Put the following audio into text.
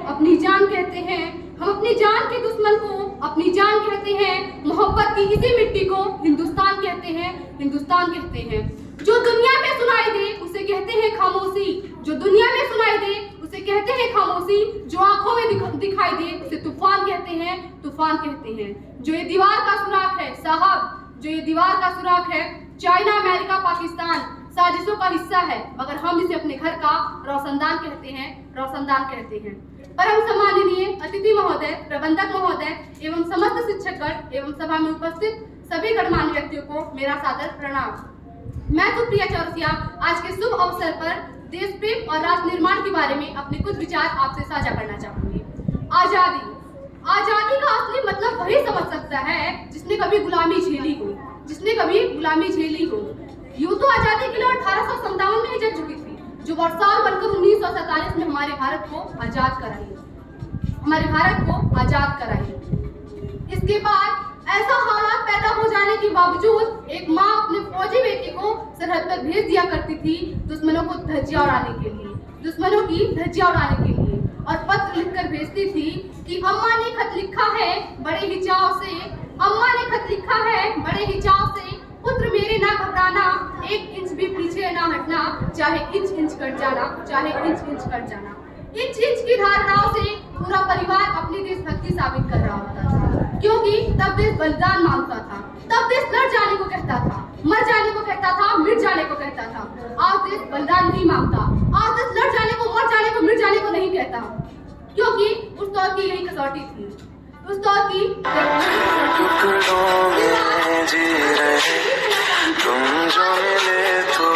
अपनी जान कहते हैं। हम अपनी जान के दुश्मन को अपनी जान कहते हैं। मोहब्बत की इसी मिट्टी को हिंदुस्तान कहते हैं, हिंदुस्तान कहते हैं। जो दुनिया में सुनाई दे उसे कहते हैं खामोशी, जो दुनिया में सुनाई दे उसे कहते हैं खामोशी। जो आंखों में दिखाई दे उसे तूफान कहते हैं, तूफान कहते हैं। जो ये दीवार का सुराख है साहब, जो ये दीवार का सुराख है, चाइना, अमेरिका, पाकिस्तान साजिशों का हिस्सा है, मगर हम इसे अपने घर का रोशनदान कहते हैं, रोशनदान कहते हैं। परम सम्माननीय अतिथि महोदय, प्रबंधक महोदय एवं समस्त शिक्षकगण एवं सभा में उपस्थित सभी गणमान्य व्यक्तियों को मेरा सादर प्रणाम। मैं सुप्रिया चौरसिया आज के शुभ अवसर पर देश प्रेम और राष्ट्र निर्माण के बारे में अपने कुछ विचार आपसे साझा करना चाहूंगी। आजादी, आजादी का असली मतलब वही समझ सकता है जिसने कभी गुलामी झेली हो, जिसने कभी गुलामी झेली हो। यूं तो आजादी के लिए 1857 में ही जल चुकी थी, जो वर्षाव बनकर 1947 में हमारे भारत को आजाद कराई, हमारे भारत को आजाद कराई। इसके बाद ऐसा हालात पैदा हो जाने के बावजूद एक माँ अपने फौजी बेटे को सरहद पर भेज दिया करती थी दुश्मनों को धज्जियां उड़ाने के लिए, दुश्मनों की धज्जियां उड़ाने के लिए, और पत्र लिखकर भेजती थी कि अम्मा ने खत लिखा है बड़े ही चाव से, अम्मा ने खत लिखा है बड़े ही चाव से, पुत्र मेरे ना घबराना, एक इंच भी पीछे ना हटना, चाहे इंच इंच कट जाना, चाहे इंच इंच कट जाना। इंच इंच की धारणाओं से पूरा परिवार अपनी देशभक्ति साबित कर रहा होता था, क्योंकि तब देश बलिदान मांगता था, तब देश लड़ जाने को कहता था, मर जाने को कहता था, मिट जाने को कहता था। आज देश बलिदान नहीं मांगता, आज देश लड़ जाने को, मर जाने को, मिट जाने को नहीं कहता, क्योंकि उस दौर की यही कसौटी थी, उस दौर की तुम जो मिले तो